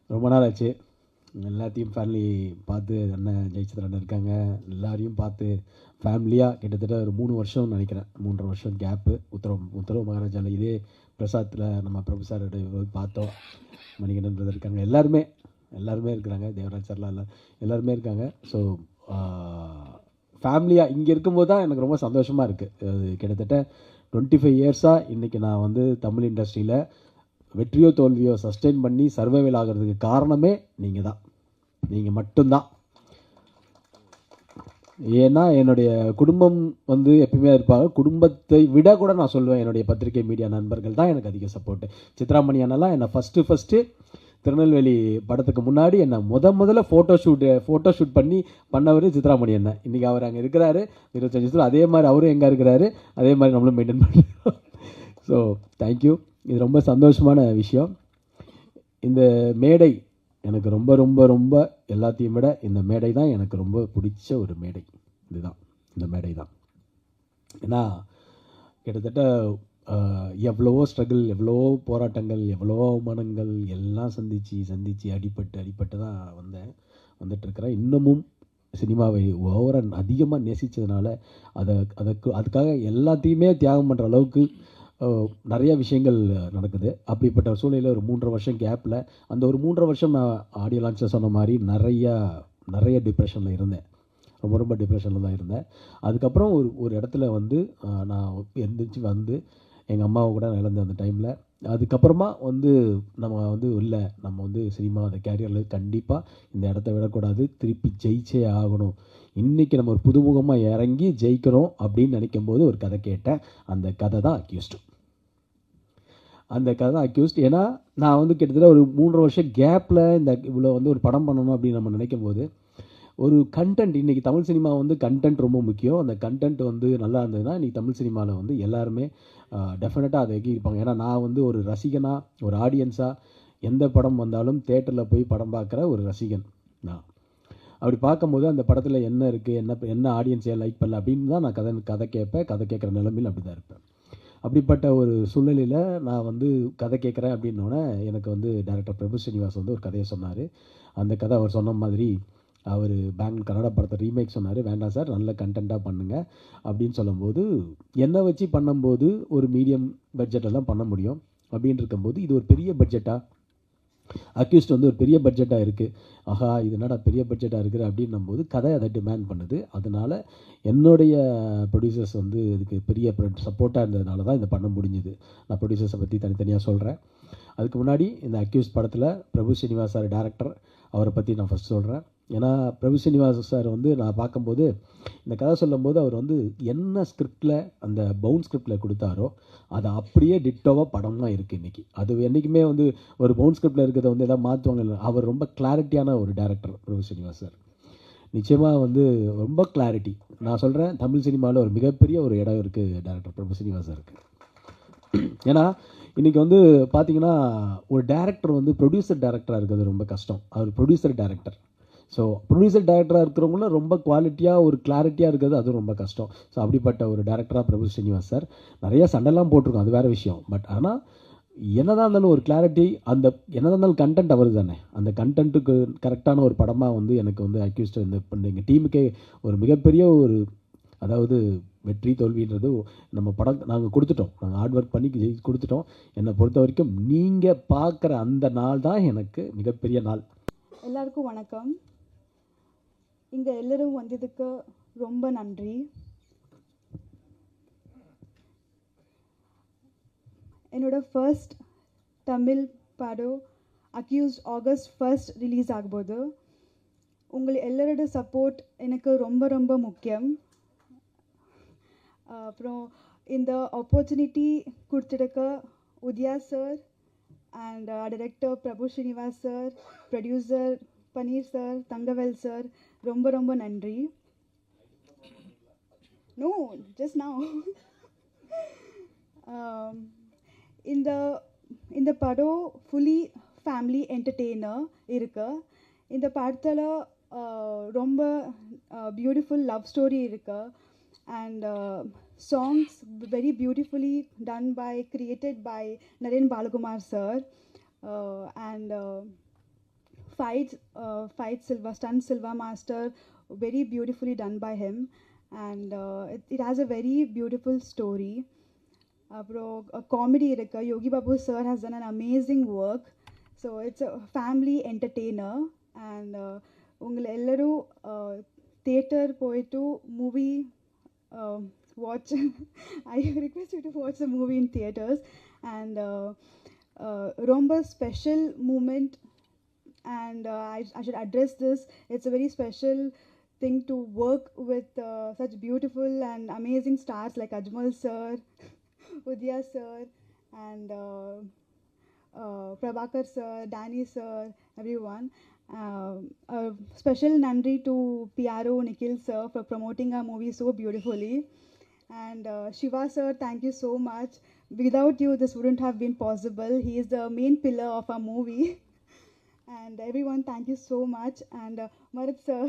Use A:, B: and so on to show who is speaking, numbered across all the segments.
A: ரொம்ப நாள் ஆச்சு. எல்லாத்தையும் ஃபேமிலி பார்த்து அண்ணன் ஜெயசித்ரன் இருக்காங்க. எல்லாரையும் பார்த்து ஃபேமிலியாக கிட்டத்தட்ட ஒரு 3 வருஷம்னு நினைக்கிறேன். 3.5 வருஷம் கேப்பு. உத்தரவு மகாராஜாவில் இதே பிரசாத்தில் நம்ம பிரபு சாரோட பார்த்தோம். மணிகண்டன் பிரதர் இருக்காங்க. எல்லாருமே இருக்கிறாங்க. தேவராஜ் சார்லாம் எல்லாருமே இருக்காங்க. ஸோ ஃபேமிலியாக இங்கே இருக்கும்போது தான் எனக்கு ரொம்ப சந்தோஷமாக இருக்குது. அது கிட்டத்தட்ட 25 இயர்ஸாக இன்றைக்கி நான் வந்து தமிழ் இண்டஸ்ட்ரியில் வெற்றியோ தோல்வியோ சஸ்டெயின் பண்ணி சர்வைவல் ஆகிறதுக்கு காரணமே நீங்கள் தான். நீங்கள் மட்டும்தான். ஏன்னா என்னுடைய குடும்பம் வந்து எப்பயுமே இருப்பாங்க. குடும்பத்தை விட கூட நான் சொல்லுவேன், என்னுடைய பத்திரிகை மீடியா நண்பர்கள் தான் எனக்கு அதிக சப்போர்ட்டு. சித்ராமணி அண்ணெல்லாம் என்னை ஃபஸ்ட்டு திருநெல்வேலி படத்துக்கு முன்னாடி என்னை முதல்ல ஃபோட்டோ ஷூட் பண்ணவர் சித்ராமணி அண்ணன். இன்றைக்கி அவர் அங்கே இருக்கிறாரு 25 வருஷத்தில். அதே மாதிரி அவரும் எங்கே இருக்கிறாரு, அதே மாதிரி நம்மளும் மெயின்டைன் பண்ணுறோம். So thank you. இது ரொம்ப சந்தோஷமான விஷயம். இந்த மேடை எனக்கு ரொம்ப ரொம்ப ரொம்ப எல்லாத்தையும் விட இந்த மேடை தான் எனக்கு ரொம்ப பிடிச்ச ஒரு மேடை. இதுதான், இந்த மேடை தான். ஏன்னா கிட்டத்தட்ட எவ்வளவோ ஸ்ட்ரகிள், எவ்வளவோ போராட்டங்கள், எவ்வளவோ அவமானங்கள் எல்லாம் சந்தித்து அடிப்பட்டு தான் வந்துட்டுருக்கிறேன். இன்னமும் சினிமாவை அதிகமாக நேசித்ததுனால அதுக்காக எல்லாத்தையுமே தியாகம் பண்ணுற அளவுக்கு நிறைய விஷயங்கள் நடக்குது. அப்படிப்பட்ட சூழ்நிலையில் ஒரு 3.5 வருஷம் கேப்பில் அந்த ஒரு 3.5 வருஷம் நான் ஆடியோ லான்ச்சில் சொன்ன மாதிரி நிறைய டிப்ரெஷனில் இருந்தேன். ரொம்ப டிப்ரெஷனில் தான் இருந்தேன். அதுக்கப்புறம் ஒரு இடத்துல வந்து நான் எந்திரிச்சு வந்து எங்கள் அம்மாவை கூட நான் இழந்தேன் அந்த டைமில். அதுக்கப்புறமா வந்து நம்ம வந்து சினிமா அந்த கேரியரில் கண்டிப்பாக இந்த இடத்த விடக்கூடாது, திருப்பி ஜெயிச்சே ஆகணும், இன்றைக்கி நம்ம ஒரு புதுமுகமாக இறங்கி ஜெயிக்கிறோம் அப்படின்னு நினைக்கும்போது ஒரு கதை கேட்டேன். அந்த கதை தான் அக்யூஸ்ட். ஏன்னா நான் வந்து கிட்டத்தட்ட ஒரு 3.5 வருஷம் கேப்பில் இவ்வளோ வந்து ஒரு படம் பண்ணணும் அப்படின்னு நம்ம நினைக்கும் போது ஒரு கண்டென்ட், இன்றைக்கி தமிழ் சினிமா வந்து கண்டென்ட் ரொம்ப முக்கியம். அந்த கண்டென்ட் வந்து நல்லா இருந்ததுன்னா இன்றைக்கி தமிழ் சினிமாவில் வந்து எல்லாருமே டெஃபினட்டாக அதை எகிருப்பாங்க. ஏன்னா நான் வந்து ஒரு ரசிகனாக, ஒரு ஆடியன்ஸாக எந்த படம் வந்தாலும் தேட்டரில் போய் படம் பார்க்குற ஒரு ரசிகன் நான். அப்படி பார்க்கும்போது அந்த படத்தில் என்ன இருக்குது, என்ன ஆடியன்ஸை லைக் பண்ணல அப்படின்னு தான் நான் கதை கேட்குற நிலைமையில் அப்படி தான் இருப்பேன். அப்படிப்பட்ட ஒரு சூழ்நிலையில் நான் வந்து கதை கேட்குறேன் அப்படின்னோடனே எனக்கு வந்து டைரக்டர் பிரபு ஸ்ரீனிவாஸ் வந்து ஒரு கதையை சொன்னார். அந்த கதை அவர் சொன்ன மாதிரி அவர் பெங்களூர் கன்னட படத்தை ரீமேக் சொன்னார். வேண்டாம் சார், நல்ல கண்டென்ட்டாக பண்ணுங்கள் அப்படின்னு சொல்லும்போது, என்னை வச்சு பண்ணும்போது ஒரு மீடியம் பட்ஜெட்டெல்லாம் பண்ண முடியும். அப்படின்னு இருக்கும்போது இது ஒரு பெரிய பட்ஜெட்டாக, அக்யூஸ்ட் வந்து ஒரு பெரிய பட்ஜெட்டாக இருக்குது, ஆஹா இது என்னடா பெரிய பட்ஜெட்டாக இருக்குது அப்படின்னும் போது கதை அதை டிமாண்ட் பண்ணுது. அதனால் என்னுடைய ப்ரொடியூசர்ஸ் வந்து இதுக்கு பெரிய சப்போர்ட்டாக இருந்ததுனால தான் இதை பண்ண முடிஞ்சுது. நான் ப்ரொடியூசர்ஸை பற்றி தனித்தனியாக சொல்கிறேன். அதுக்கு முன்னாடி இந்த அக்யூஸ்ட் படத்தில் பிரபு ஸ்ரீனிவாஸ் சார் டேரக்டர், அவரை பற்றி நான் ஃபஸ்ட் சொல்கிறேன். ஏன்னா பிரபு ஸ்ரீனிவாஸ் சார் வந்து நான் பார்க்கும்போது இந்த கதை சொல்லும்போது அவர் வந்து என்ன ஸ்கிரிப்டில், அந்த பவுன் ஸ்கிரிப்டில் கொடுத்தாரோ அதை அப்படியே டிட்டோவாக படம்லாம் இருக்குது இன்றைக்கி. அது என்றைக்குமே வந்து ஒரு பவுன் ஸ்கிரிப்டில் இருக்கிறத வந்து எதாவது மாற்றுவாங்க இல்லை. அவர் ரொம்ப கிளாரிட்டியான ஒரு டேரக்டர் பிரபு ஸ்ரீனிவாஸ் சார். நிச்சயமாக வந்து ரொம்ப கிளாரிட்டி. நான் சொல்கிறேன், தமிழ் சினிமாவில் ஒரு மிகப்பெரிய ஒரு இடம் இருக்குது டேரக்டர் பிரபு ஸ்ரீனிவாஸ் சாருக்கு. ஏன்னா இன்றைக்கி வந்து பார்த்திங்கன்னா ஒரு டேரக்டர் வந்து ப்ரொடியூசர் டேரக்டராக இருக்கிறது ரொம்ப கஷ்டம். அவர் ப்ரொடியூசர் டேரக்டர். ஸோ ப்ரொடியூசர் டேரக்டராக இருக்கிறவங்களும் ரொம்ப குவாலிட்டியாக ஒரு கிளாரிட்டியாக இருக்கிறது அதுவும் ரொம்ப கஷ்டம். ஸோ அப்படிப்பட்ட ஒரு டேரக்டராக பிரபு ஸ்ரீனிவாஸ் சார். நிறைய சண்டைலாம் போட்டிருக்கோம், அது வேறு விஷயம். பட் ஆனால் என்னதான் இருந்தாலும் ஒரு கிளாரிட்டி, அந்த என்னதான் இருந்தாலும் கண்டென்ட் அவர் தானே. அந்த கண்டென்ட்டுக்கு கரெக்டான ஒரு படமாக வந்து எனக்கு வந்து அக்யூஸ்ட் எங்கள் டீமுக்கே ஒரு மிகப்பெரிய ஒரு, அதாவது வெற்றி தோல்வின்றது நம்ம படம் நாங்கள் கொடுத்துட்டோம், நாங்கள் ஹார்ட் ஒர்க் பண்ணி கொடுத்துட்டோம். என்னை பொறுத்த வரைக்கும் நீங்கள் பார்க்குற அந்த நாள் தான் எனக்கு மிகப்பெரிய நாள்.
B: எல்லாருக்கும் வணக்கம். இங்கே எல்லோரும் வந்ததுக்கு ரொம்ப நன்றி. என்னோட ஃபர்ஸ்ட் தமிழ் படம் அக்யூஸ்ட் ஆகஸ்ட் 1 ரிலீஸ் ஆகும்போது உங்கள் எல்லாரோட சப்போர்ட் எனக்கு ரொம்ப ரொம்ப முக்கியம். அப்புறம் இந்த ஆப்பர்ச்சுனிட்டி கொடுத்துருக்க Udhaya sir and director Prabhu Srinivas sir, producer Paneer sir, Tangavel sir, ரொம்ப நன்றி. No, just now. இந்த படம் ஃபுல்லி ஃபேமிலி என்டர்டெய்னர் இருக்கு. இந்த படத்தில் ரொம்ப பியூட்டிஃபுல் லவ் ஸ்டோரி இருக்கு. And songs very beautifully done created by Naren Balakumar sir. And stunt Silva Master, very beautifully done by him, and it has a very beautiful story. அப்புறம் comedy இருக்கு. Yogi Babu sir has done an amazing work. So it's a family entertainer, and உங்களை எல்லாரும் theatre போயிட்டு movie watch. I request you to watch the movie in theaters, and ரொம்ப special moment, and I should address this. It's a very special thing to work with such beautiful and amazing stars like Ajmal sir, Udaya sir, and Prabhakar sir, Danny sir, everyone. A special nandri to PRO Nikhil sir for promoting our movie so beautifully. And Shiva sir, thank you so much. Without you, this wouldn't have been possible. He is the main pillar of our movie. And everyone, thank you so much. And Marat sir,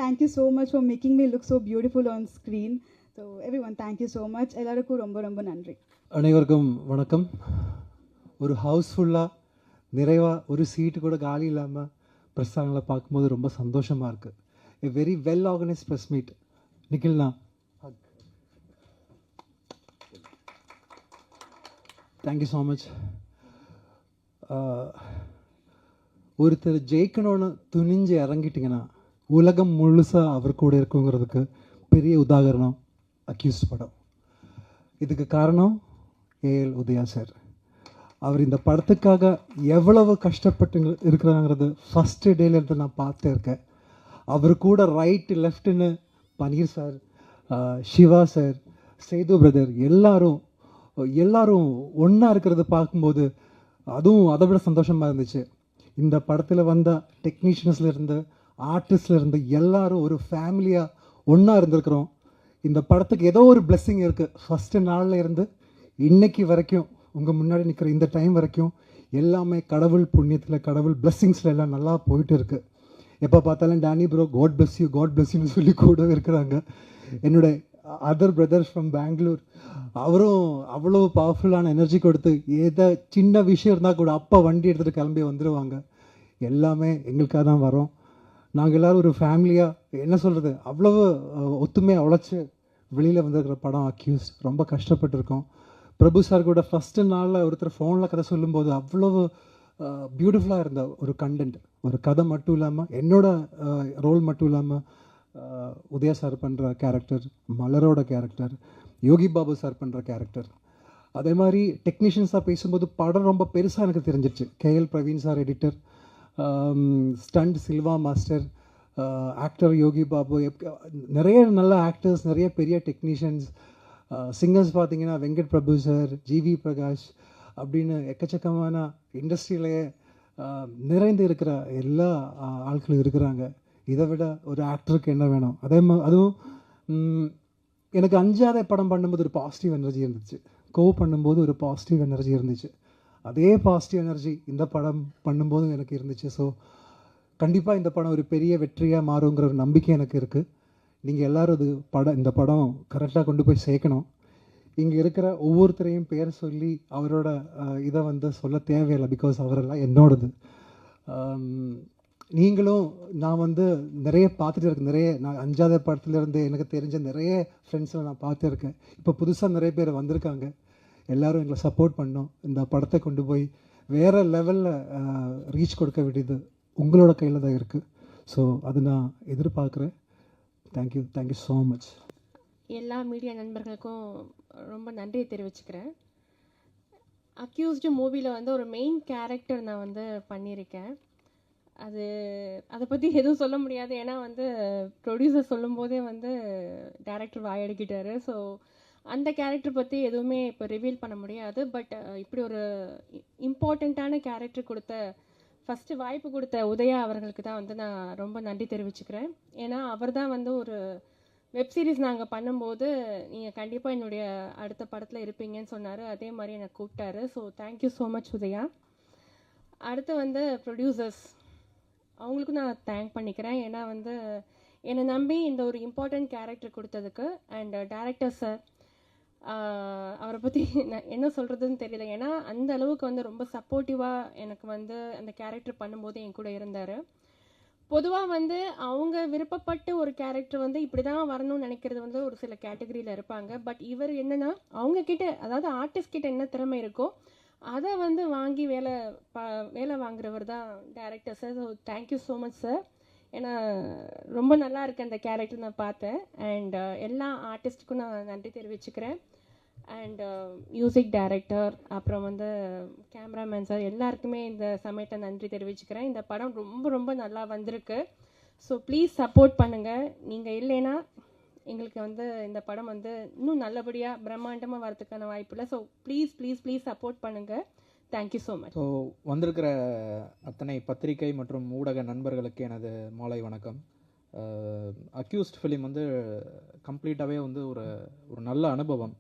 B: thank you so much for making me look so beautiful on screen. So everyone, thank you so much. எல்லாருக்கும் ரொம்ப ரொம்ப நன்றி.
C: அனைவருக்கும் வணக்கம். ஒரு ஹவுஸ்ஃபுல்லாக நிறைவாக ஒரு சீட்டு கூட காலி இல்லாமல் பிரஸ்தாங்களை பார்க்கும்போது ரொம்ப சந்தோஷமாக இருக்குது. A very well organised press meet. நிக்கில்ண்ணா, தேங்க்யூ ஸோ மச். ஒருத்தர் ஜெயிக்கணும்னு துணிஞ்சு இறங்கிட்டிங்கன்னா உலகம் முழுசாக அவர் கூட இருக்குங்கிறதுக்கு பெரிய உதாரணம் அக்யூஸ்ட் படம். இதுக்கு காரணம் ஏஎல் உதயா சார். அவர் இந்த படத்துக்காக எவ்வளவு கஷ்டப்பட்டு இருக்கிறாங்கிறது ஃபஸ்ட்டு டேலேருந்து நான் பார்த்துட்டே இருக்கேன். அவர் கூட ரைட்டு லெஃப்ட்டுன்னு Paneer sir, Siva sir, Sethu brother எல்லாரும் ஒன்றா இருக்கிறத பார்க்கும்போது அதுவும் அதை விட சந்தோஷமாக இருந்துச்சு. இந்த படத்தில் வந்த டெக்னீஷியன்ஸ்லேருந்து ஆர்டிஸ்ட்லேருந்து எல்லாரும் ஒரு ஃபேமிலியாக ஒன்றா இருந்திருக்கிறோம். இந்த படத்துக்கு ஏதோ ஒரு பிளெஸ்ஸிங் இருக்குது. ஃபஸ்ட்டு நாளில் இருந்து இன்னைக்கு வரைக்கும் உங்கள் முன்னாடி நிற்கிற இந்த டைம் வரைக்கும் எல்லாமே கடவுள் புண்ணியத்தில், கடவுள் பிளெஸ்ஸிங்ஸில் எல்லாம் நல்லா போயிட்டு இருக்குது. எப்போ பார்த்தாலும் டேனி ப்ரோ காட் பிளஸ் யூன்னு சொல்லி கூடவே இருக்கிறாங்க. என்னோட அதர் பிரதர்ஸ் ஃப்ரம் பெங்களூர், அவரும் அவ்வளோ பவர்ஃபுல்லான எனர்ஜி கொடுத்து ஏதோ சின்ன விஷயம் இருந்தால் கூட அப்பா வண்டி எடுத்துகிட்டு கிளம்பி வந்துடுவாங்க. எல்லாமே எங்களுக்காக தான் வரோம். நாங்கள் எல்லோரும் ஒரு ஃபேமிலியாக என்ன சொல்கிறது, அவ்வளவு ஒத்துமையாக உழைச்சி வெளியில் வந்திருக்கிற படம் அக்யூஸ். ரொம்ப கஷ்டப்பட்டுருக்கோம். பிரபு சார் கூட ஃபஸ்ட்டு நாளில் ஒருத்தர் ஃபோனில் கதை சொல்லும்போது அவ்வளவு பியூட்டிஃபுல்லாக இருந்த ஒரு கண்டென்ட், ஒரு கதை மட்டும் இல்லாமல் என்னோட ரோல் மட்டும் இல்லாமல் உதயா சார் பண்ணுற கேரக்டர், மலரோட கேரக்டர், யோகி பாபு சார் பண்ணுற கேரக்டர், அதே மாதிரி டெக்னீஷியன்ஸாக பேசும்போது படம் ரொம்ப பெருசாக எனக்கு தெரிஞ்சிருச்சு. KL Praveen sir editor, stunt Silva master, actor Yogi Babu, நிறைய நல்ல ஆக்டர்ஸ், நிறைய பெரிய டெக்னீஷியன்ஸ், சிங்கர்ஸ் பார்த்தீங்கன்னா வெங்கட் பிரபு சார், ஜிவி பிரகாஷ் அப்படின்னு எக்கச்சக்கமான இண்டஸ்ட்ரியிலேயே நிறைந்து இருக்கிற எல்லா ஆட்களும் இருக்கிறாங்க. இதை விட ஒரு ஆக்டருக்கு என்ன வேணும்? அதுவும் எனக்கு அஞ்சாத படம் பண்ணும்போது ஒரு பாசிட்டிவ் எனர்ஜி இருந்துச்சு, பண்ணும்போது ஒரு பாசிட்டிவ் எனர்ஜி இருந்துச்சு. அதே பாசிட்டிவ் எனர்ஜி இந்த படம் பண்ணும்போதும் எனக்கு இருந்துச்சு. ஸோ கண்டிப்பாக இந்த படம் ஒரு பெரிய வெற்றியாக மாறுங்கிற ஒரு நம்பிக்கை எனக்கு இருக்குது. நீங்கள் எல்லோரும் இந்த படம் கரெக்டாக கொண்டு போய் சேர்க்கணும். இங்கே இருக்கிற ஒவ்வொருத்தரையும் பேர் சொல்லி அவரோட இதை சொல்ல தேவையில்லை, பிகாஸ் அவரெல்லாம் என்னோடது. நீங்களும் நான் நிறைய பார்த்துட்டு இருக்கேன். நான் 5வது படத்துலேருந்து எனக்கு தெரிஞ்ச நிறைய ஃப்ரெண்ட்ஸில் நான் பார்த்துருக்கேன். இப்போ புதுசாக நிறைய பேர் வந்திருக்காங்க. எல்லோரும் எங்களை சப்போர்ட் பண்ணோம். இந்த படத்தை கொண்டு போய் வேறு லெவலில் ரீச் கொடுக்க வேண்டியது உங்களோட கையில் தான் இருக்குது. ஸோ அது நான் எதிர்பார்க்குறேன். Thank you so much.
D: எல்லா மீடியா நண்பர்களுக்கும் ரொம்ப நன்றியை தெரிவிச்சுக்கிறேன். அக்யூஸ்டு மூவியில் ஒரு மெயின் கேரக்டர் நான் பண்ணியிருக்கேன். அதை பற்றி எதுவும் சொல்ல முடியாது. ஏன்னா ப்ரொடியூசர் சொல்லும்போதே டைரக்டர் வாயடிக்கிட்டாரு. ஸோ அந்த கேரக்டர் பற்றி எதுவுமே இப்போ ரிவீல் பண்ண முடியாது. பட் இப்படி ஒரு இம்பார்ட்டண்ட்டான கேரக்டர் கொடுத்த ஃபஸ்ட்டு வாய்ப்பு கொடுத்த உதயா அவர்களுக்கு தான் நான் ரொம்ப நன்றி தெரிவிச்சுக்கிறேன். ஏன்னா அவர் தான் ஒரு வெப் சீரிஸ் நாங்கள் பண்ணும்போது நீங்கள் கண்டிப்பாக என்னுடைய அடுத்த படத்தில் இருப்பீங்கன்னு சொன்னார். அதே மாதிரி என்னை கூப்பிட்டாரு. So thank you so much Udhaya. அடுத்து ப்ரொடியூசர்ஸ், அவங்களுக்கும் நான் தேங்க் பண்ணிக்கிறேன். ஏன்னா என்னை நம்பி இந்த ஒரு இம்பார்ட்டண்ட் கேரக்டர் கொடுத்ததுக்கு. அண்ட் டைரக்டர் சார், அவரை பற்றி நான் என்ன சொல்கிறதுன்னு தெரியல. ஏன்னா அந்த அளவுக்கு வந்து ரொம்ப சப்போர்ட்டிவாக எனக்கு வந்து அந்த கேரக்டர் பண்ணும்போது என் கூட இருந்தார். பொதுவாக வந்து அவங்க விருப்பப்பட்டு ஒரு கேரக்டர் வந்து இப்படி தான் வரணும்னு நினைக்கிறது வந்து ஒரு சில கேட்டகரியில் இருப்பாங்க. பட் இவர் என்னென்னா அவங்கக்கிட்ட, அதாவது ஆர்டிஸ்ட் கிட்ட என்ன திறமை இருக்கோ அதை வந்து வாங்கி வேலை வாங்குறவர் தான் director sir. So thank you so much sir. ஏன்னா ரொம்ப நல்லா இருக்கு அந்த கேரக்டர் நான் பார்த்தேன். அண்ட் எல்லா ஆர்டிஸ்ட்டுக்கும் நான் நன்றி தெரிவிச்சுக்கிறேன். அண்ட் மியூசிக் டைரக்டர், அப்புறம் வந்து கேமராமேன் சார், எல்லாருக்குமே இந்த சமயத்தை நன்றி தெரிவிச்சுக்கிறேன். இந்த படம் ரொம்ப ரொம்ப நல்லா வந்திருக்கு. ஸோ ப்ளீஸ் சப்போர்ட் பண்ணுங்கள். நீங்கள் இல்லைன்னா எங்களுக்கு வந்து இந்த படம் வந்து இன்னும் நல்லபடியாக பிரம்மாண்டமாக வரதுக்கான வாய்ப்பு இல்லை. So please please please support பண்ணுங்கள். Thank you so much.
E: ஸோ வந்திருக்கிற அத்தனை பத்திரிகை மற்றும் ஊடக நண்பர்களுக்கு எனது மாலை வணக்கம். அக்யூஸ்ட் ஃபிலிம் வந்து கம்ப்ளீட்டாகவே வந்து ஒரு நல்ல அனுபவம்.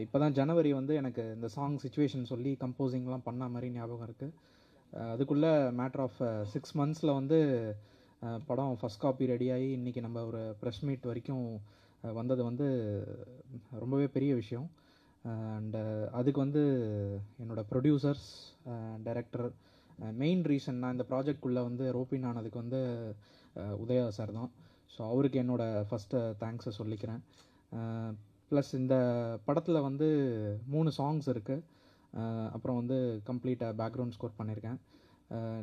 E: இப்போ தான் ஜனவரி வந்து எனக்கு இந்த சாங் சிச்சுவேஷன் சொல்லி கம்போசிங்லாம் பண்ண மாதிரி ஞாபகம் இருக்குது. அதுக்குள்ளே மேட்டர் ஆஃப் 6 monthஸில் வந்து படம் ஃபஸ்ட் காப்பி ரெடியாகி இன்றைக்கி நம்ம ஒரு ப்ரெஸ் மீட் வரைக்கும் வந்தது வந்து ரொம்பவே பெரிய விஷயம். அண்டு அதுக்கு வந்து என்னோடய ப்ரொடியூசர்ஸ், டைரக்டர், மெயின் ரீசன் நான் இந்த ப்ராஜெக்ட்குள்ளே வந்து ரோப்பின் ஆனதுக்கு வந்து உதயா சார் தான். ஸோ அவருக்கு என்னோடய ஃபஸ்ட்டு தேங்க்ஸை சொல்லிக்கிறேன். ப்ளஸ் இந்த படத்தில் வந்து 3 சாங்ஸ் இருக்குது. அப்புறம் வந்து கம்ப்ளீட்டாக பேக்ரவுண்ட் ஸ்கோர் பண்ணியிருக்கேன்.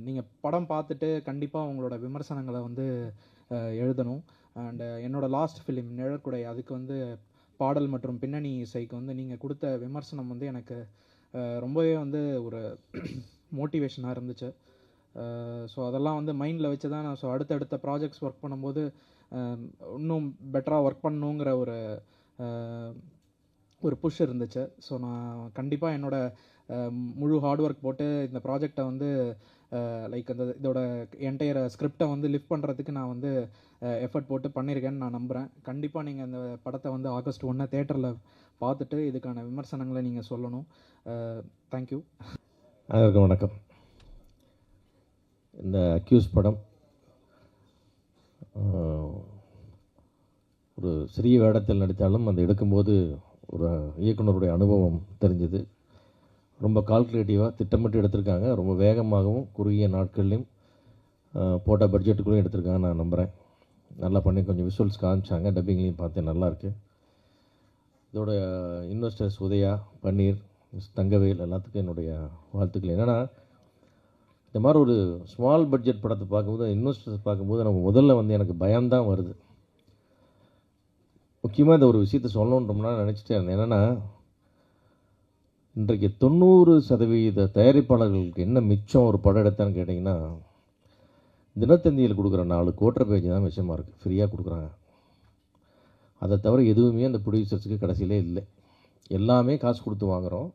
E: நீங்கள் படம் பார்த்துட்டு கண்டிப்பாக உங்களோட விமர்சனங்களை வந்து எழுதணும். அண்டு என்னோடய லாஸ்ட் ஃபிலிம் நிழற்குடை, அதுக்கு வந்து பாடல் மற்றும் பின்னணி இசைக்கு வந்து நீங்கள் கொடுத்த விமர்சனம் வந்து எனக்கு ரொம்பவே வந்து ஒரு மோட்டிவேஷனாக இருந்துச்சு. ஸோ அதெல்லாம் வந்து மைண்டில் வச்சு தான் நான் அடுத்தடுத்த ப்ராஜெக்ட்ஸ் ஒர்க் பண்ணும்போது இன்னும் பெட்டராக ஒர்க் பண்ணணுங்கிற ஒரு புஷ் இருந்துச்சு. ஸோ நான் கண்டிப்பாக என்னோடய முழு ஹார்ட் ஒர்க் போட்டு இந்த ப்ராஜெக்டை வந்து லைக் இதோட என்டையர் ஸ்கிரிப்டை வந்து லிஃப்ட் பண்ணுறதுக்கு நான் வந்து எஃபர்ட் போட்டு பண்ணியிருக்கேன்னு நான் நம்புகிறேன். கண்டிப்பாக நீங்கள் இந்த படத்தை வந்து August 1 தேட்டரில் பார்த்துட்டு இதுக்கான விமர்சனங்களை நீங்கள் சொல்லணும். தேங்க்யூ.
F: அனைவருக்கும் வணக்கம். இந்த அக்யூஸ் படம் ஒரு சிறிய வேடத்தில் நடித்தாலும் அந்த எடுக்கும்போது ஒரு இயக்குனருடைய அனுபவம் தெரிஞ்சது. ரொம்ப கால்குலேட்டிவாக திட்டமிட்டு எடுத்திருக்காங்க. ரொம்ப வேகமாகவும் குறுகிய நாட்கள்லையும் போட்ட பட்ஜெட்டுக்குள்ளேயும் எடுத்திருக்காங்க நான் நம்புகிறேன். நல்லா பண்ணி கொஞ்சம் விஷுவல்ஸ் காமிச்சாங்க, டப்பிங்லேயும் பார்த்தேன், நல்லாயிருக்கு. இதோட இன்வெஸ்டர்ஸ் உதயா, பன்னீர், தங்கவேல் எல்லாத்துக்கும் என்னுடைய வாழ்த்துக்கள். என்னென்னா இந்த மாதிரி ஒரு ஸ்மால் பட்ஜெட் படத்தை பார்க்கும்போது, இன்வெஸ்டர்ஸ் பார்க்கும்போது நம்ம முதல்ல வந்து எனக்கு பயம்தான் வருது. முக்கியமாக இந்த ஒரு விஷயத்தை சொல்லணுன்றோம்னா நினச்சிட்டே இருந்தேன். என்னென்னா இன்றைக்கு 90% தயாரிப்பாளர்களுக்கு என்ன மிச்சம் ஒரு படம் எடுத்தான்னு கேட்டிங்கன்னா, தினத்தந்தியில் கொடுக்குற 4 கோட்டர் பேஜ் தான் மிச்சமாக இருக்குது. ஃப்ரீயாக கொடுக்குறாங்க. அதை தவிர எதுவுமே அந்த ப்ரொடியூசர்ஸுக்கு கடைசியிலே இல்லை. எல்லாமே காசு கொடுத்து வாங்குகிறோம்.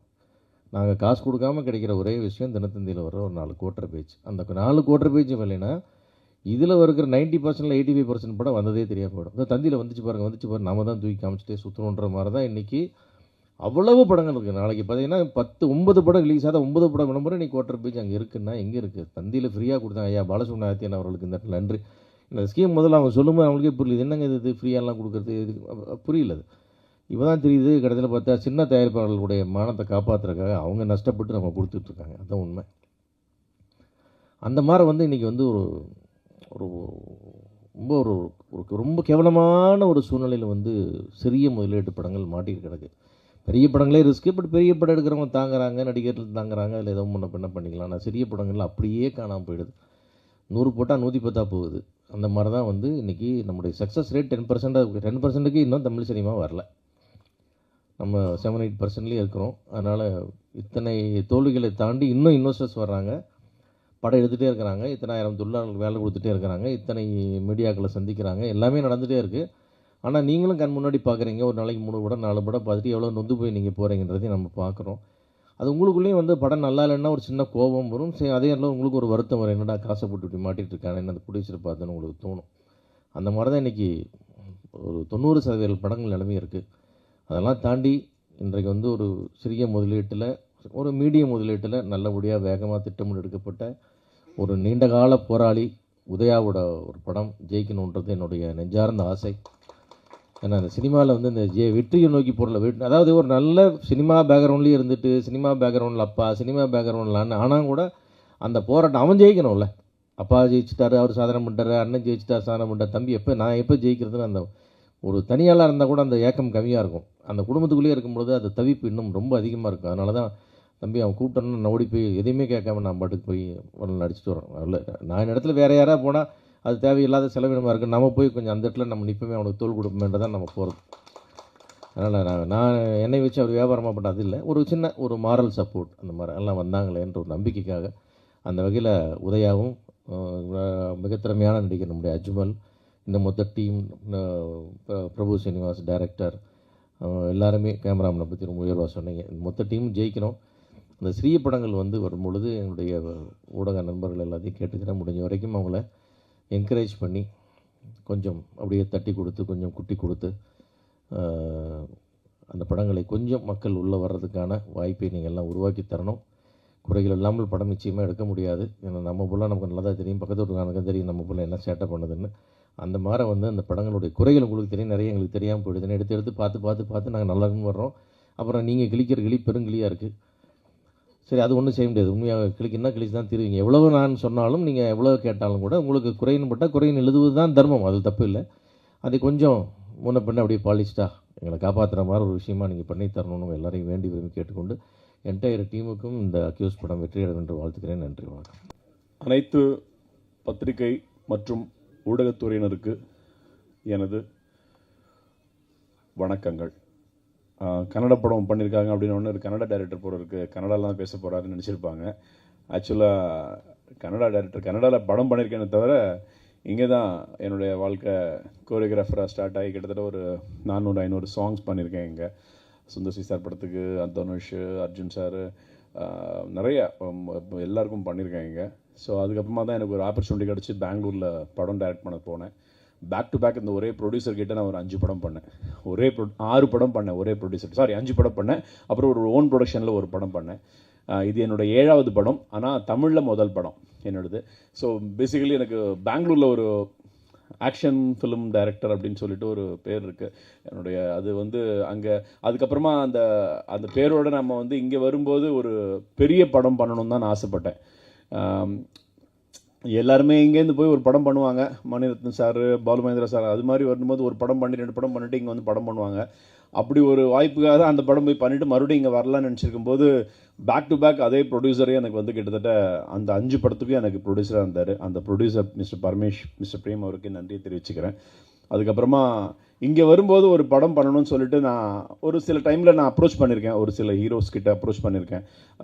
F: நாங்கள் காசு கொடுக்காமல் கிடைக்கிற ஒரே விஷயம் தினத்தந்தியில் வர ஒரு 4 கோட்டர் பேஜ். அந்த 4 கோட்டர் பேஜ் இல்லைன்னா இதில் இருக்கிற 90% 85% படம் வந்ததே தெரியாமல் போயிடும். இந்த தந்தியில் வந்துச்சு பாருங்கள், நம்ம தான் தூக்கி காமிச்சிட்டே சுற்றணுன்ற மாதிரி தான் இன்றைக்கி அவ்வளவு படங்கள் இருக்குது. நாளைக்கு பார்த்தீங்கன்னா 9 படம் ரிலீஸ் ஆகாத 9 படம் விளம்பரம் இன்றைக்கி கோட்டர் பேஜ் அங்கே இருக்குன்னா எங்கே இருக்குது? தந்தியில் ஃப்ரீயாக கொடுத்தாங்க. ஐயா பாலசுப்ரமணியன் அவர்களுக்கு இந்த நன்றி. இந்த ஸ்கீம் முதல்ல அவங்க சொல்லும்போது அவங்களுக்கே புரியல, என்னங்க இது ஃப்ரீயாலாம் கொடுக்குறது, இது புரியல. அது இப்போ தான் தெரியுது. கடைசியில் பார்த்தா சின்ன தயாரிப்பாளர்களுடைய மானத்தை காப்பாற்றுறதுக்காக அவங்க நஷ்டப்பட்டு நம்ம கொடுத்துட்ருக்காங்க. அதுதான் உண்மை. அந்த மாதிரி வந்து இன்றைக்கி வந்து ரொம்ப கேவலமான ஒரு சூழ்நிலையில் வந்து சிறிய முதலீட்டு படங்கள் மாட்டிட்டு கிடக்கு. பெரிய படங்களே ரிஸ்க்கு. பட் பெரிய படம் எடுக்கிறவங்க தாங்குறாங்க, நடிகர்கள் தாங்குறாங்க, அதில் ஏதோ முன்ன பின்ன பண்ணிக்கலாம். ஆனால் சிறிய படங்கள் அப்படியே காணாமல் போயிடுது. 100 போட்டால் 110 போகுது. அந்த மாதிரி தான் வந்து இன்றைக்கி நம்முடைய சக்ஸஸ் ரேட் 10%க்கு இன்னும் தமிழ் சினிமா வரல. நம்ம 7-8%லேயே இருக்கிறோம். அதனால் இத்தனை தோல்விகளை தாண்டி இன்னும் இன்வெஸ்டர்ஸ் வர்றாங்க, படம் எடுத்துகிட்டே இருக்கிறாங்க, இத்தனை 1000 தொழிலாளர்களுக்கு வேலை கொடுத்துட்டே இருக்கிறாங்க, இத்தனை மீடியாக்களை சந்திக்கிறாங்க, எல்லாமே நடந்துகிட்டே இருக்குது. ஆனால் நீங்களும் கண் முன்னாடி பார்க்குறீங்க. ஒரு நாளைக்கு 3 படம் 4 படம் பார்த்துட்டு எவ்வளோ நொந்து போய் நீங்கள் போகிறீங்கன்றதையும் நம்ம பார்க்குறோம். அது உங்களுக்குள்ளேயும் வந்து படம் நல்லா இல்லைன்னா ஒரு சின்ன கோபம் வரும். சரி, அதே நேரத்தில் உங்களுக்கு ஒரு வருத்தம் வரும், என்னடா காசை போட்டு இப்படி மாட்டிகிட்டு இருக்காங்க, என்ன அந்த ப்ரொடியூசர் பார்த்துன்னு உங்களுக்கு தோணும். அந்த மாதிரி தான் இன்றைக்கி ஒரு 90% படங்கள் நிலைமை இருக்குது. அதெல்லாம் தாண்டி இன்றைக்கு வந்து ஒரு சிறிய முதலீட்டில், ஒரு மீடியம் முதலீட்டில் நல்லபடியாக வேகமாக திட்டமிட்டு எடுக்கப்பட்ட ஒரு நீண்டகால போராளி உதயாவோட ஒரு படம் ஜெயிக்கணுன்றது என்னுடைய நெஞ்சார்ந்த ஆசை. ஏன்னா அந்த சினிமாவில் வந்து இந்த வெற்றியை நோக்கி போடல அதாவது ஒரு நல்ல சினிமா பேக்ரவுண்ட்லேயே இருந்துட்டு சினிமா பேக்ரவுண்டில் அப்பா சினிமா பேக்ரவுண்டில் அண்ணன் ஆனால் கூட அந்த போராட்டம் அவன் ஜெயிக்கணும்ல. அப்பா ஜெயிச்சிட்டாரு, அவர் சாதனை பண்ணிட்டாரு, அண்ணன் ஜெயிச்சிட்டார் சாதனை பண்ணிட்டார், தம்பி நான் எப்போ ஜெயிக்கிறதுன்னு அந்த ஒரு தனியாளாக இருந்தால் கூட அந்த ஏக்கம் கம்மியாக இருக்கும். அந்த குடும்பத்துக்குள்ளேயே இருக்கும்பொழுது அது தவிப்பு இன்னும் ரொம்ப அதிகமாக இருக்கும். அதனால தான் தம்பி அவன் கூப்பிட்டோன்னு நான் ஓடி போய் எதையுமே கேட்காம நான் பாட்டுக்கு போய் ஒரு நடிச்சிட்டு வரோம். இல்லை நான் இடத்துல வேறு யாராவது போனால் அது தேவையில்லாத செலவினமாக இருக்குது. நம்ம போய் கொஞ்சம் அந்த இடத்துல நம்ம நிற்போமே அவனுக்கு தோல் கொடுப்போமேன்றதான் நம்ம போகிறது. அதனால் நான் என்னை வச்சு அவர் வியாபாரமாக பண்ண அது இல்லை, ஒரு சின்ன ஒரு மாரல் சப்போர்ட் அந்த மாதிரி எல்லாம் வந்தாங்களேன்ற ஒரு நம்பிக்கைக்காக. அந்த வகையில் உதயாவும் மிக திறமையான நடிகர் நம்முடைய அஜ்மல், இந்த மொத்த டீம், பிரபு ஸ்ரீனிவாஸ் டைரக்டர், எல்லாருமே கேமராமேனை பற்றி ரொம்ப உயர்வாக சொன்னீங்க. மொத்த டீம் ஜெயிக்கணும். அந்த சிறிய படங்கள் வந்து வரும்பொழுது என்னுடைய ஊடக நண்பர்கள் எல்லாத்தையும் கேட்டுக்கிறேன், முடிஞ்ச வரைக்கும் அவங்கள என்கரேஜ் பண்ணி கொஞ்சம் அப்படியே தட்டி கொடுத்து கொஞ்சம் குட்டி கொடுத்து அந்த படங்களை கொஞ்சம் மக்கள் உள்ளே வர்றதுக்கான வாய்ப்பை நீங்கள் எல்லாம் உருவாக்கி தரணும். குறைகள் இல்லாமல் படம் நிச்சயமாக எடுக்க முடியாது. ஏன்னா நம்ம போல நமக்கு நல்லா தான் தெரியும், பக்கத்து வீட்டுக்காரனுக்கும் தெரியும் நம்ம போல என்ன சேட்டை பண்ணுதுன்னு. அந்த மாதிரி வந்து அந்த படங்களுடைய குறைகள் உங்களுக்கு தெரியும், நிறைய எங்களுக்கு தெரியாமல் போயிடுதுன்னு எடுத்து பார்த்து நாங்கள் நல்லா வர்றோம். அப்புறம் நீங்கள் கிழிக்கிற கிளி பெருங்கிளியாக இருக்குது. சரி, அது ஒன்றும் செய்ய முடியாது. உண்மையாக கிளிக்குன்னா கிழிச்சு தான் திருவீங்க. எவ்வளவு நான் சொன்னாலும் நீங்கள் எவ்வளோ கேட்டாலும் கூட உங்களுக்கு குறைன்னு பட்டால் குறைன்னு எழுதுவது தான் தர்மம், அது தப்பு இல்லை. அதை கொஞ்சம் முன்ன பின்ன அப்படியே பாலிச்சிட்டா எங்களை காப்பாற்றுற மாதிரி ஒரு விஷயமா நீங்கள் பண்ணி தரணும்னு எல்லாரையும் வேண்டி விரும்பி கேட்டுக்கொண்டு என்டையர் டீமுக்கும் இந்த அக்யூஸ் படம் வெற்றியடையும் என்று வாழ்த்துக்கிறேன். நன்றி, வணக்கம்.
G: அனைத்து பத்திரிகை மற்றும் ஊடகத்துறையினருக்கு எனது வணக்கங்கள். கன்னட படம் பண்ணியிருக்காங்க அப்படின்னு ஒன்று ஒரு கன்னட டைரக்டர் போகிற இருக்குது, கன்னடாலாம் பேச போகிறாருன்னு நினச்சிருப்பாங்க. ஆக்சுவலாக கன்னடா டைரக்டர் கன்னடாவில் படம் பண்ணியிருக்கேனே தவிர இங்கே தான் என்னுடைய வாழ்க்கை கோரியோகிராஃபராக ஸ்டார்ட் ஆகி கிட்டத்தட்ட ஒரு 400-500 சாங்ஸ் பண்ணியிருக்கேன். இங்கே சுந்தர்சி சார் படத்துக்கு, தனுஷ், அர்ஜுன் சார், நிறைய எல்லாருக்கும் பண்ணியிருக்கேன் இங்கே. ஸோ அதுக்கப்புறமா தான் எனக்கு ஒரு ஆப்பர்ச்சுனிட்டி கிடச்சி பெங்களூரில் படம் டைரக்ட் பண்ண போனேன். பேக் டு பேக் இந்த ஒரே ப்ரொடியூசர் கிட்ட நான் ஒரு 5 படம் பண்ணேன், 6 படம் பண்ணேன் ஒரே ப்ரொடியூசர், 5 படம் பண்ணேன். அப்புறம் ஒரு ஓன் ப்ரொடக்ஷனில் ஒரு படம் பண்ணேன். இது என்னோட 7வது படம், ஆனால் தமிழில் முதல் படம் என்னோடது. ஸோ பேசிக்கலி எனக்கு பெங்களூரில் ஒரு ஆக்ஷன் ஃபிலிம் டைரக்டர் அப்படின்னு சொல்லிட்டு ஒரு பேர் இருக்குது என்னுடைய. அது வந்து அங்கே அதுக்கப்புறமா அந்த அந்த பேரோடு நம்ம வந்து இங்கே வரும்போது ஒரு பெரிய படம் பண்ணணும்னு தான் நான் ஆசைப்பட்டேன். எல்லாருமே இங்கேருந்து போய் ஒரு படம் பண்ணுவாங்க, மணிரத்னம் சார், பாலு மகேந்திரா சார், அது மாதிரி வரும்போது ஒரு படம் பண்ணி 2 படம் பண்ணிட்டு இங்கே வந்து படம் பண்ணுவாங்க. அப்படி ஒரு வாய்ப்புக்காக தான் அந்த படம் போய் பண்ணிவிட்டு மறுபடியும் இங்கே வரலான்னு நினச்சிருக்கும் போது பேக் டு பேக் அதே ப்ரொடியூசரே எனக்கு வந்து கிட்டத்தட்ட அந்த 5 படத்துக்கும் எனக்கு ப்ரொடியூசராக இருந்தார். அந்த producer mister Paramesh, mister Prem அவருக்கு நன்றியை தெரிவிச்சுக்கிறேன். அதுக்கப்புறமா இங்கே வரும்போது ஒரு படம் பண்ணணும்னு சொல்லிட்டு நான் ஒரு சில டைமில் நான் அப்ரோச் பண்ணியிருக்கேன், ஒரு சில ஹீரோஸ் கிட்ட அப்ரோச் பண்ணியிருக்கேன்,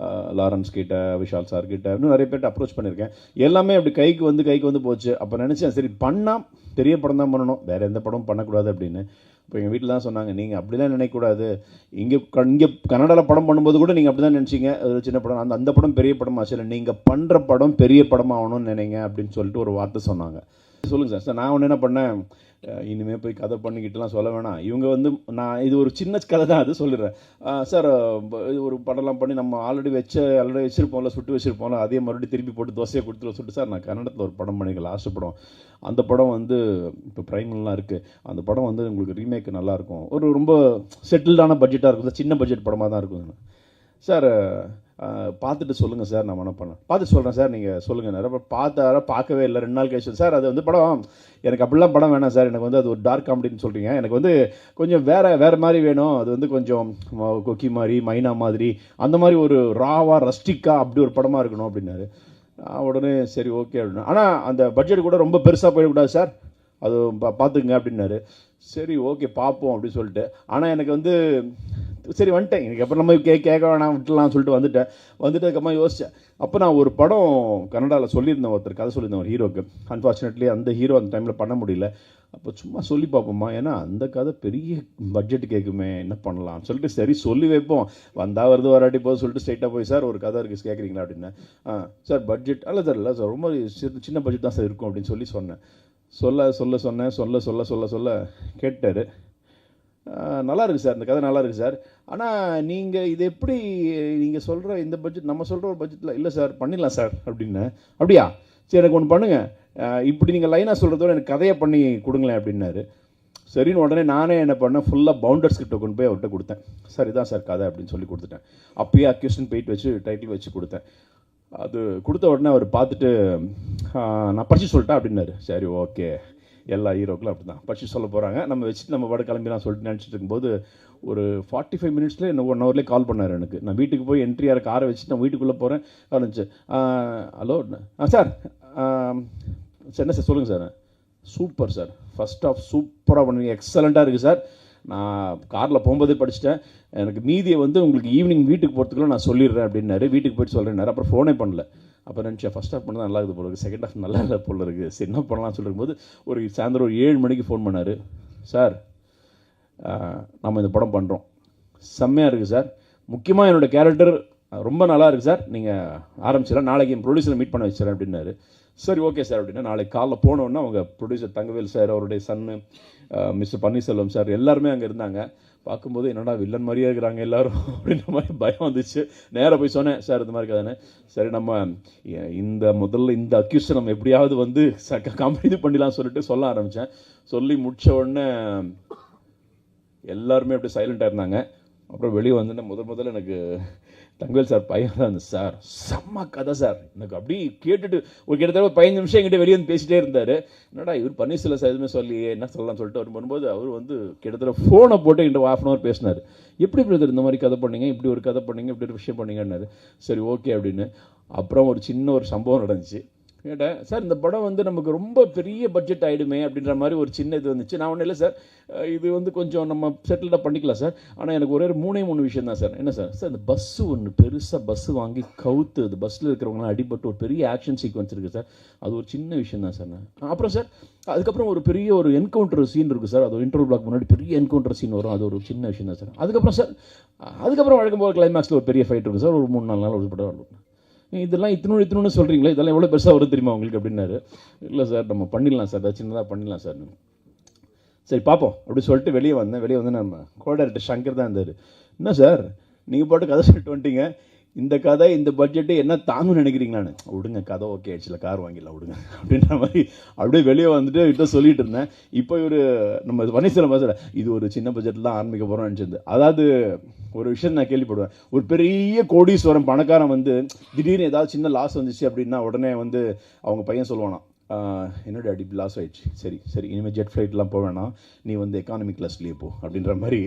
G: லாரன்ஸ் கிட்ட, விஷால் சார் கிட்ட, இன்னும் நிறைய பேர்ட்ட அப்ரோச் பண்ணியிருக்கேன். எல்லாமே அப்படி கைக்கு வந்து போச்சு. அப்போ நினச்சேன், சரி பண்ணால் பெரிய படம் தான் பண்ணணும், வேறு எந்த படமும் பண்ணக்கூடாது அப்படின்னு. இப்போ எங்கள் வீட்டில் தான் சொன்னாங்க, நீங்கள் அப்படி தான் நினைக்கக்கூடாது, இங்கே கன்னடாவில் படம் பண்ணும்போது கூட நீங்கள் அப்படி தான் நினச்சிங்க, ஒரு சின்ன படம், அந்த படம் பெரிய படமாக இல்லை, நீங்கள் பண்ணுற படம் பெரிய படமாகணும்னு நினைங்க அப்படின்னு சொல்லிட்டு ஒரு வார்த்தை சொன்னாங்க. சொல்லுங்கள் சார். நான் ஒன்று என்ன பண்ணேன், இனிமேல் போய் கதை பண்ணிக்கிட்டுலாம் சொல்ல வேணாம், இவங்க வந்து நான் இது ஒரு சின்ன கதை தான் அது சொல்லிடுறேன் சார். இது ஒரு படம்லாம் பண்ணி நம்ம ஆல்ரெடி வச்சுருப்போம்ல, சுட்டு வச்சுருப்போம்ல, அதே மறுபடியும் திருப்பி போட்டு தோசையை கொடுத்துட்டு சொல்லிட்டு சார் நான் கன்னடத்தில் ஒரு படம் பண்ணியிருக்கேன், லாஸ்ட் படம், அந்த படம் வந்து இப்போ ப்ரைம்லாம் இருக்குது, அந்த படம் வந்து உங்களுக்கு ரீமேக் நல்லாயிருக்கும், ஒரு ரொம்ப செட்டில்டான பட்ஜெட்டாக இருக்கும் சார், சின்ன பட்ஜெட் படமாக தான் இருக்கும் சார், பார்த்துட்டு சொல்லுங்கள் சார், நான் என்ன பண்ணேன், பார்த்துட்டு சொல்கிறேன் சார், நீங்கள் சொல்லுங்கள். நிறைய பார்க்கவே இல்லை, 2 நாள் கழிச்சு சார் அது வந்து படம் எனக்கு அப்படிலாம் படம் வேணாம் சார், எனக்கு வந்து அது ஒரு டார்க் காமெடின்னு சொல்கிறீங்க, எனக்கு வந்து கொஞ்சம் வேறு மாதிரி வேணும், அது வந்து கொஞ்சம் கொக்கி மாதிரி, மைனா மாதிரி, அந்த மாதிரி ஒரு ராவாக ரஸ்டிக்காக அப்படி ஒரு படமாக இருக்கணும் அப்படின்னாரு. உடனே சரி ஓகே அப்படின்னா, ஆனால் அந்த பட்ஜெட் கூட ரொம்ப பெருசாக போயிடக்கூடாது சார், அது பார்த்துக்குங்க அப்படின்னாரு. சரி ஓகே பார்ப்போம் அப்படின்னு சொல்லிட்டு, ஆனால் எனக்கு வந்து சரி வந்துட்டேன், எனக்கு அப்புறம் நம்ம கேட்க வேணாம் விட்டுலாம் சொல்லிட்டு வந்துட்டதுக்கப்புறமா யோசித்தேன். அப்போ நான் ஒரு படம் கன்னடாவில் சொல்லியிருந்தேன், ஒருத்தர் கதை சொல்லியிருந்தேன் ஒரு ஹீரோக்கு. அன்ஃபார்ச்சுனேட்லி அந்த ஹீரோ அந்த டைமில் பண்ண முடியல. அப்போ சும்மா சொல்லி பார்ப்போமா, ஏன்னா அந்த கதை பெரிய பட்ஜெட் கேட்குமே, என்ன பண்ணலாம்னு சொல்லிட்டு சரி சொல்லி வைப்போம், வந்தால் வருது வராட்டி போது சொல்லிட்டு ஸ்ட்ரைட்டாக போய் சார் ஒரு கதை இருக்குது கேட்குறீங்களா அப்படின்னு. சார் பட்ஜெட் இல்லை சார் ரொம்ப சின்ன பட்ஜெட் தான் சார் இருக்கும் அப்படின்னு சொன்னேன். சொல்ல கேட்டார். நல்லா இருக்குது சார், இந்த கதை நல்லா இருக்குது சார், ஆனால் நீங்கள் இது எப்படி நீங்கள் சொல்கிற இந்த பட்ஜெட் நம்ம சொல்கிற ஒரு பட்ஜெட்டில் இல்லை சார், பண்ணிடலாம் சார் அப்படின்னு. அப்படியா, சரி எனக்கு ஒன்று பண்ணுங்கள், இப்படி நீங்கள் லைனாக சொல்கிறதோட எனக்கு கதையை பண்ணி கொடுங்களேன் அப்படின்னாரு. சரின்னு உடனே நானே என்ன பண்ணேன், ஃபுல்லாக பவுண்டர் ஸ்கிரிப்டை கொண்டு போய் அவர்கிட்ட கொடுத்தேன். சார் இதான் சார் கதை அப்படின்னு சொல்லி கொடுத்துட்டேன். அப்பயே அக்யூஷன் பெயிண்ட் வச்சு டைட்டில் வச்சு கொடுத்தேன். அது கொடுத்த உடனே அவர் பார்த்துட்டு நான் படித்து சொல்லிட்டேன் அப்படின்னாரு. சரி ஓகே, எல்லா ஹீரோக்களும் அப்படி தான் படித்து சொல்ல போகிறாங்க, நம்ம வச்சுட்டு நம்ம பாட கிளம்பிலாம் சொல்லிட்டு நினச்சிட்டு இருக்கும்போது ஒரு 45 மினிட்ஸ்லேயே என்ன 1 ஹவர்லேயே கால் பண்ணார் எனக்கு. நான் வீட்டுக்கு போய் என்ட்ரியாக காரை வச்சுட்டு நான் வீட்டுக்குள்ளே போகிறேன். இருந்துச்சு, ஹலோ சார், சார் என்ன சார் சொல்லுங்கள் sir. Super sir, first half சூப்பராக பண்ணுவீங்க, எக்ஸலண்ட்டாக இருக்குது சார். நான் காரில் போகும்போதே படிச்சுட்டேன், எனக்கு மீதியை வந்து உங்களுக்கு ஈவினிங் வீட்டுக்கு போகிறதுக்குள்ள நான் சொல்லிடுறேன் அப்படின்னாரு. வீட்டுக்கு போய்ட்டு சொல்கிறேன்னாரு. அப்புறம் ஃபோனே பண்ணல. அப்போ நினச்சேன் ஃபஸ்ட் ஹாஃப் பண்ண தான் நல்லா இருக்குது போல இருக்குது, செகண்ட் ஹாஃப் நல்லா இல்லை போல இருக்குது, சரி என்ன பண்ணலாம்னு சொல்லிருக்கும்போது ஒரு சாயந்தரம் ஒரு 7 மணிக்கு ஃபோன் பண்ணார். சார் நம்ம இந்த படம் பண்ணுறோம், செம்மையாக இருக்குது சார், முக்கியமாக என்னோடய கேரக்டர் ரொம்ப நல்லா இருக்குது சார், நீங்கள் ஆரம்பிச்சிடலாம், நாளைக்கு என் ப்ரொடியூசரை மீட் பண்ண வச்சுறேன் அப்படின்னாரு. சரி ஓகே சார் அப்படின்னா நாளைக்கு காலைல போனோன்னா அவங்க ப்ரொடியூசர் தங்கவேல் சார், அவருடைய சன்னு மிஸ்டர் பன்னீர்செல்வம் சார் எல்லாருமே அங்கே இருந்தாங்க. பார்க்கும்போது என்னடா வில்லன் மாதிரியே இருக்கிறாங்க எல்லோரும் அப்படின்ற மாதிரி பயம் வந்துச்சு. நேராக போய் சொன்னேன், சார் இந்த மாதிரி கதானே, சரி நம்ம முதல்ல இந்த அக்யூஸை நம்ம எப்படியாவது வந்து இது பண்ணிடலாம் சொல்லிட்டு சொல்ல ஆரம்பித்தேன். சொல்லி முடித்த உடனே எல்லாருமே அப்படியே சைலண்ட்டாக இருந்தாங்க. அப்புறம் வெளியே வந்துட்டு முதல்ல எனக்கு தங்கவேல் சார் பையன் தான் இருந்தது. சார் செம்ம கதை சார், எனக்கு அப்படி கேட்டுட்டு ஒரு கிட்டத்தட்ட 15 நிமிஷம் என்கிட்ட வெளியே வந்து பேசிகிட்டே இருந்தார். என்னடா இவர் பன்னீர்செல்வம் சார் எதுவுமே சொல்லி என்ன சொல்லலாம்னு சொல்லிட்டு அவர் வரும்போது அவர் வந்து கிட்டத்தட்ட ஃபோனை போட்டு என்கிட்ட 1/2 hour பேசினார். எப்படி பிரதர் இந்த மாதிரி கதை பண்ணீங்க, இப்படி ஒரு கதை பண்ணீங்க, இப்படி ஒரு விஷயம் பண்ணீங்கன்னாரு. சரி ஓகே அப்படின்னு. அப்புறம் ஒரு சின்ன ஒரு சம்பவம் நடந்துச்சு. கேட்டேன், சார் இந்த படம் வந்து நமக்கு ரொம்ப பெரிய பட்ஜெட் ஆகிடுமே அப்படின்ற மாதிரி ஒரு சின்ன இது வந்துச்சு. நான் ஒன்றும் இல்லை சார், இது வந்து கொஞ்சம் நம்ம செட்டில்டாக பண்ணிக்கலாம் சார், ஆனால் எனக்கு ஒரே 3 விஷயம் தான் சார். என்ன சார், சார் இந்த பஸ்ஸு ஒன்று பெருசாக பஸ்ஸு வாங்கி கவுத்து அது பஸ்ஸில் இருக்கிறவங்களாம் அடிபட்டு ஒரு பெரிய ஆக்ஷன் சீக்வன்ஸ் இருக்குது சார், அது ஒரு சின்ன விஷயம் தான் சார். நான் அப்புறம் சார் அதுக்கப்புறம் ஒரு பெரிய ஒரு என்கவுண்டர் சீன் இருக்குது சார், அது ஒரு இன்டர்வல் பிளாக் முன்னாடி பெரிய என்கவுண்டர் சீன் வரும், அது ஒரு சின்ன விஷயம் தான் சார். அதுக்கப்புறம் சார் வழக்கம் போது கிளைமேக்ஸில் ஒரு பெரிய ஃபைட் இருக்குது சார், ஒரு 3-4 நாள் ஒரு படம் வரும். இதெல்லாம் இத்தினு சொல்கிறீங்களா, இதெல்லாம் எவ்வளோ பெருசாக வரும் தெரியுமா உங்களுக்கு அப்படின்னாரு. இல்லை சார் நம்ம பண்ணிடலாம் சார், சின்னதாக பண்ணிடலாம் சார். சரி பார்ப்போம் அப்படி சொல்லிட்டு வெளியே வந்து நம்ம கோ-டைரக்டர் சங்கர் தான் இருந்தார். என்ன சார் நீங்கள் பாட்டு கதை சொல்லிட்டு வந்துட்டீங்க, இந்த கதை இந்த பட்ஜெட்டு என்ன தாங்குன்னு நினைக்கிறீங்களான்னு. விடுங்க கதை ஓகே ஆயிடுச்சுல, கார் வாங்கிடலாம் விடுங்க அப்படின்ற மாதிரி அப்படியே வெளியே வந்துட்டு கிட்ட சொல்லிட்டு இருந்தேன். இப்போ இவர் நம்ம பன்னீர்செல்வம் பேசுகிற இது ஒரு சின்ன பட்ஜெட்டில் தான் ஆரம்பிக்க போகிறோம்னு நினச்சிருந்து. அதாவது ஒரு விஷயம் நான் கேள்விப்படுவேன், ஒரு பெரிய கோடீஸ்வரன் பணக்காரன் வந்து திடீர்னு ஏதாவது சின்ன லாஸ் வந்துச்சு அப்படின்னா உடனே வந்து அவங்க பையன் சொல்லுவானா, என்னோட அடி லாஸ் ஆகிடுச்சு, சரி இனிமேல் ஜெட் ஃப்ளைட்லாம் போக வேணாம், நீ வந்து எக்கானமி கிளாஸ்லேயே போ அப்படின்ற மாதிரி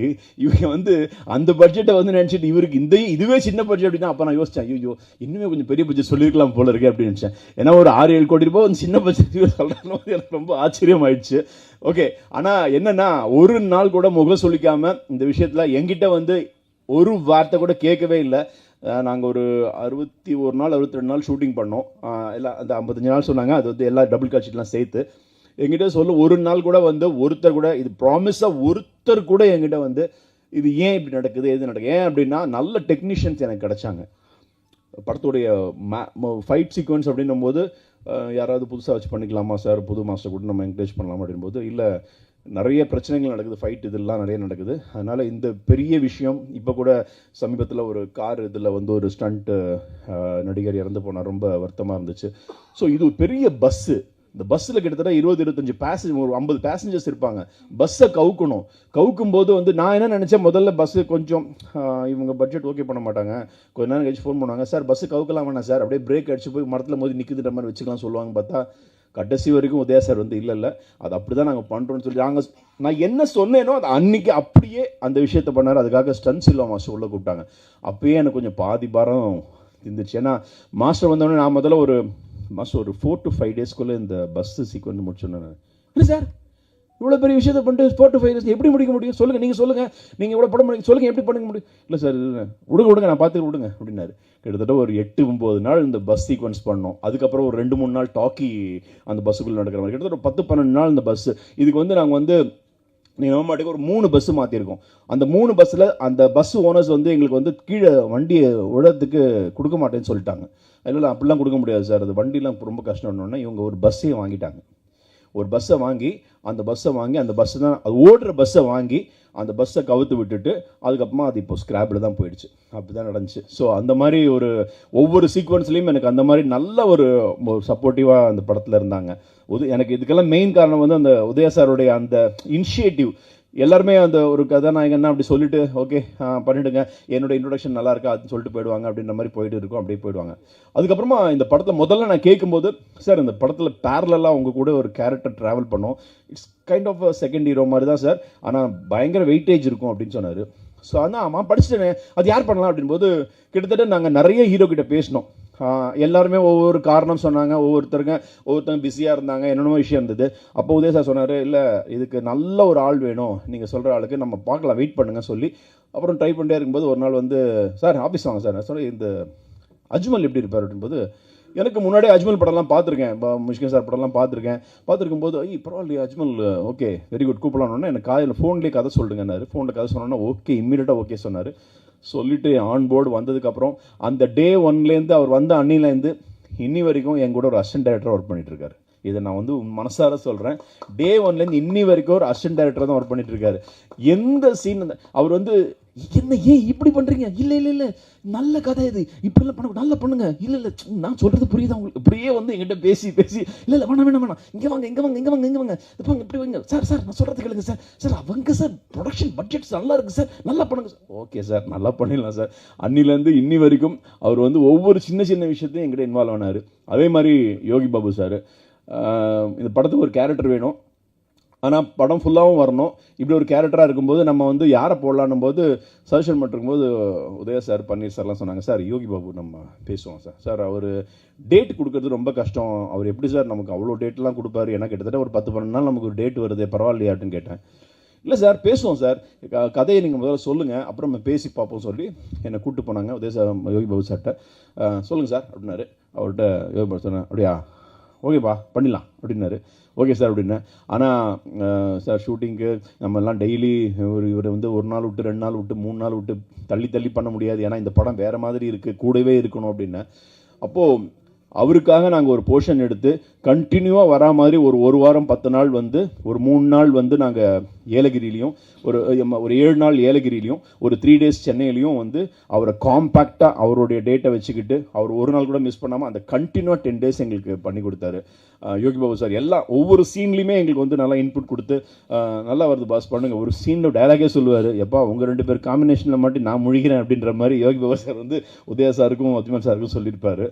G: இவங்க வந்து அந்த பட்ஜெட்டை வந்து நினச்சிட்டு இவருக்கு இதுவே சின்ன பட்ஜெட் அப்படின்னா. அப்போ நான் யோசித்தேன், ஐயோ இன்னுமே கொஞ்சம் பெரிய பட்ஜெட் சொல்லியிருக்கலாம் போல இருக்கு அப்படின்னு நினச்சேன். ஏன்னா ஒரு 6-7 கோடி ரூபாய் வந்து சின்ன பட்ஜெட் சொல்கிறேன்னு எனக்கு ரொம்ப ஆச்சரியம் ஆயிடுச்சு. ஓகே, ஆனால் என்னென்னா ஒரு நாள் கூட முகம் சொல்லிக்காமல் இந்த விஷயத்தில் என்கிட்ட வந்து ஒரு வார்த்தை கூட கேட்கவே இல்லை. நாங்கள் ஒரு 61 நாள் 62 நாள் ஷூட்டிங் பண்ணோம். எல்லாம் அந்த 55 நாள் சொன்னாங்க, அது வந்து எல்லா டபுள் காட்சிலாம் சேர்த்து. எங்கிட்ட சொல்ல ஒரு நாள் கூட வந்து ஒருத்தர் கூட இது ப்ராமிஸாக ஒருத்தர் கூட என்கிட்ட வந்து இது ஏன் இப்படி நடக்குது எது நடக்குது ஏன் அப்படின்னா நல்ல டெக்னீஷியன்ஸ் எனக்கு கிடைச்சாங்க. படத்துடைய ஃபைட் சீக்வன்ஸ் அப்படின்னும் போது யாராவது புதுசாக வச்சு பண்ணிக்கலாமா சார், புது மாஸ்டர் கூட நம்ம என்கரேஜ் பண்ணலாமா அப்படின்போது இல்லை, நிறைய பிரச்சனைகள் நடக்குது, ஃபைட் இதெல்லாம் நிறைய நடக்குது. அதனால் இந்த பெரிய விஷயம் இப்போ கூட சமீபத்தில் ஒரு கார் இதில் வந்து ஒரு ஸ்டண்ட் நடிகர் இறந்து போனார், ரொம்ப வருத்தமாக இருந்துச்சு. ஸோ இது ஒரு பெரிய பஸ்ஸு, இந்த பஸ்ஸில் கிட்டத்தட்ட 20-25 பேசஞ்சர், ஒரு 50 பேசஞ்சர்ஸ் இருப்பாங்க. பஸ்ஸை கவுக்கும் போது வந்து நான் என்ன நினச்சேன், முதல்ல பஸ்ஸு கொஞ்சம் இவங்க பட்ஜெட் ஓகே பண்ண மாட்டாங்க, கொஞ்ச நேரம் கழிச்சு ஃபோன் பண்ணுவாங்க, சார் பஸ்ஸு கவுக்கலாம் வேணாம் சார், அப்படியே பிரேக் அடிச்சு போய் மரத்தில் மோதி நிற்குதுன்ற மாதிரி வச்சுக்கலாம் சொல்லுவாங்க. பார்த்தா கடைசி வரைக்கும் உதயா சார் வந்து இல்லை அது அப்படி தான் நாங்கள் பண்ணுறோன்னு சொல்லி நான் என்ன சொன்னேனோ அது அன்றைக்கி அப்படியே அந்த விஷயத்தை பண்ணார். அதுக்காக ஸ்டன்ஸ் இல்லை மாஸ்டர் உள்ளே கூப்பிட்டாங்க. அப்பயே எனக்கு கொஞ்சம் பாதி பாரம் இருந்துச்சு. ஏன்னா மாஸ்டர் வந்தோடனே நான் முதல்ல ஒரு 4 to 5 டேஸ்க்குள்ளே இந்த பஸ்ஸு சீக்வன்ஸ் முடிச்சோன்னே, இல்லை சார் இவ்வளோ பெரிய விஷயத்தை பண்ணிட்டு 4 to 5 டேஸ் எப்படி முடிக்க முடியும் சொல்லுங்கள், நீங்கள் இவ்வளோ படம் பண்ணி சொல்லுங்கள் எப்படி பண்ண முடியும். இல்லை சார் விடுங்க நான் பார்த்து விடுங்க அப்படின்னாரு. கிட்டத்தட்ட ஒரு 8-9 நாள் இந்த பஸ் சீக்வன்ஸ் பண்ணோம். அதுக்கப்புறம் ஒரு 2-3 நாள் டாக்கி அந்த பஸ்ஸுக்குள்ளே நடக்கிற மாதிரி, கிட்டத்தட்ட ஒரு 10-12 நாள் இந்த பஸ்ஸு. இதுக்கு வந்து நாங்கள் வந்து நீங்கள் மாட்டுக்கு ஒரு 3 பஸ்ஸு மாற்றிருக்கோம். அந்த 3 பஸ்ஸில் அந்த பஸ் ஓனர்ஸ் வந்து எங்களுக்கு வந்து கீழே வண்டியை விழத்துக்கு கொடுக்க மாட்டேன்னு சொல்லிட்டாங்க. இல்லை அப்படிலாம் கொடுக்க முடியாது சார், அது வண்டிலாம் ரொம்ப கஷ்டம்னோடனே இவங்க ஒரு பஸ்ஸையும் வாங்கிட்டாங்க. ஒரு பஸ்ஸை வாங்கி அந்த பஸ்ஸு தான் அது ஓடுற பஸ்ஸை வாங்கி அந்த பஸ்ஸை கவுத்து விட்டுட்டு அதுக்கப்புறமா அது இப்போ ஸ்கிராப்பில் தான் போயிடுச்சு. அப்படி தான் நடந்துச்சு. ஸோ அந்த மாதிரி ஒவ்வொரு சீக்வன்ஸ்லேயும் எனக்கு அந்த மாதிரி நல்ல ஒரு சப்போர்ட்டிவாக அந்த படத்தில் இருந்தாங்க. எனக்கு இதுக்கெல்லாம் மெயின் காரணம் வந்து அந்த உதயா சாருடைய அந்த இனிஷியேட்டிவ். எல்லாருமே அந்த ஒரு கதாநாயகன்னா அப்படி சொல்லிட்டு ஓகே பண்ணிவிடுங்க, என்னோட இன்ட்ரொடக்ஷன் நல்லா இருக்கா அதுன்னு சொல்லிட்டு போயிடுவாங்க. அப்படின்ற மாதிரி போயிட்டு இருக்கும், அப்படியே போயிடுவாங்க. அதுக்கப்புறமா இந்த படத்தில் முதல்ல நான் கேட்கும்போது, சார் இந்த படத்தில் பேரலாக உங்கள் கூட ஒரு கேரக்டர் ட்ராவல் பண்ணோம், it's kind of second hero மாதிரி தான் சார், ஆனால் பயங்கர வெயிட்டேஜ் இருக்கும் அப்படின்னு சொன்னார். ஸோ ஆனால் ஆமாம் படிச்சுட்டேனே, அது யார் பண்ணலாம் அப்படின்போது கிட்டத்தட்ட நாங்கள் நிறைய ஹீரோ கிட்ட பேசினோம். எல்லாருமே ஒவ்வொரு காரணம் சொன்னாங்க, ஒவ்வொருத்தங்க பிஸியாக இருந்தாங்க, என்னென்ன விஷயம் இருந்தது. அப்போ உதய சார் சொன்னார், இல்லை இதுக்கு நல்ல ஒரு ஆள் வேணும், நீங்கள் சொல்கிற ஆளுக்கு நம்ம பார்க்கலாம், வெயிட் பண்ணுங்க சொல்லி அப்புறம் ட்ரை பண்ணிட்டே இருக்கும்போது ஒரு நாள் வந்து சார் ஆஃபீஸ் வாங்க சார், நான் சொன்னேன் இந்த அஜ்மல் எப்படி இருப்பார் அப்படின்போது, எனக்கு முன்னாடியே அஜ்மல் படம்லாம் பார்த்துருக்கேன், முஷ்கின் சார் படம்லாம் பார்த்துருக்கும்போது பரவாயில்லையா அஜ்மல், ஓகே வெரி குட் கூப்பிடலான்னு எனக்கு காலையில் ஃபோன்லேயே கதை சொல்லுங்கன்னாரு. ஃபோனில் கதை சொன்னோன்னா ஓகே இம்மீடியட்டாக ஓகே சொன்னார். சொல்லிவிட்டு ஆன் போர்டு வந்ததுக்கப்புறம் அந்த டே ஒன்லேருந்து அவர் வந்த அன்னிலேருந்து இன்னி வரைக்கும் என் கூட ஒரு அசிஸ்டன்ட் டைரக்டராக ஒர்க் பண்ணிட்டுருக்காரு. இதை நான் வந்து மனசார சொல்கிறேன். டே ஒன்லேருந்து இன்னி வரைக்கும் ஒரு அசிஸ்டன்ட் டைரக்டர் தான் ஒர்க் பண்ணிட்டுருக்காரு. எந்த சீன் அவர் வந்து என்ன ஏன் இப்படி பண்ணுறீங்க, இல்லை இல்லை இல்லை நல்ல கதை இது, இப்படிலாம் பண்ண நல்லா பண்ணுங்க, இல்லை இல்லை நான் சொல்கிறது புரியுதா உங்களுக்கு, இப்படியே வந்து எங்கிட்ட பேசி இல்லை இல்லை வேணாம் இங்கே வாங்க இப்படி வைங்க சார் நான் சொல்கிறது கேளுங்க சார் அவங்க சார் ப்ரொடக்ஷன் பட்ஜெட்ஸ் நல்லா இருக்குது சார், நல்லா பண்ணுங்க சார். ஓகே சார் நல்லா பண்ணிடலாம் சார். அன்னிலேருந்து இன்னி வரைக்கும் அவர் வந்து ஒவ்வொரு சின்ன விஷயத்தையும் எங்கிட்ட இன்வால்வ் ஆனார். அதே மாதிரி யோகி பாபு சார், இந்த படத்துக்கு ஒரு கேரக்டர் வேணும், ஆனால் படம் ஃபுல்லாகவும் வரணும். இப்படி ஒரு கேரக்டராக இருக்கும்போது நம்ம வந்து யாரை போடலான்னும் போது சஜஷன் பண்ணிருக்கும்போது உதய சார் பன்னீர் சார்லாம் சொன்னாங்க, சார் யோகி பாபு நம்ம பேசுவோம் சார் அவர் டேட் கொடுக்கறது ரொம்ப கஷ்டம், அவர் எப்படி சார் நமக்கு அவ்வளோ டேட்லாம் கொடுப்பாரு, ஏன்னா கிட்டத்தட்ட ஒரு 10-12 நாள் நமக்கு ஒரு டேட் வருது, பரவாயில்லையாட்டுன்னு கேட்டேன். இல்லை சார் பேசுவோம் சார், கதையை நீங்கள் முதல்ல சொல்லுங்கள் அப்புறம் நம்ம பேசி பார்ப்போம் சொல்லி என்னை கூப்பிட்டு போனாங்க உதய சார் யோகி பாபு சார்கிட்ட. சொல்லுங்கள் சார் அப்படின்னாரு. அவர்கிட்ட யோகி பாபு சொன்னேன், அப்படியா ஓகேப்பா பண்ணிடலாம் அப்படின்னாரு. ஓகே சார் அப்படின்னேன். ஆனால் சார் ஷூட்டிங்க்கு நம்மலாம் டெய்லி இவர் வந்து ஒரு நாள் விட்டு 2 நாள் விட்டு 3 நாள் விட்டு தள்ளி பண்ண முடியாது, ஏன்னா இந்த படம் வேறு மாதிரி இருக்குது, கூடவே இருக்கணும் அப்படின்னேன். அப்போது அவருக்காக நாங்கள் ஒரு போர்ஷன் எடுத்து கண்டினியூவாக வரா மாதிரி ஒரு வாரம் 10 நாள் வந்து ஒரு 3 நாள் வந்து நாங்கள் ஏலகிரிலையும் ஒரு 7 நாள் ஏலகிரிலையும் ஒரு 3 டேஸ் சென்னையிலையும் வந்து அவரை காம்பேக்டாக அவருடைய டேட்டை வச்சுக்கிட்டு அவர் ஒரு நாள் கூட மிஸ் பண்ணாமல் அந்த கண்டினியூவாக 10 டேஸ் எங்களுக்கு பண்ணி கொடுத்தாரு யோகி பாபு சார். ஒவ்வொரு சீன்லையுமே எங்களுக்கு வந்து நல்லா இன்புட் கொடுத்து நல்லா வருது பாஸ் பண்ணுங்க, ஒரு சீனில் டைலாகே சொல்லுவார், எப்பா உங்கள் 2 பேர் காம்பினேஷனில் மட்டும் நான் முழிக்கிறேன் அப்படின்ற மாதிரி யோகி பாபு சார் வந்து உதயா சாருக்கும் அஜ்மல் சாருக்கும் சொல்லியிருப்பார்.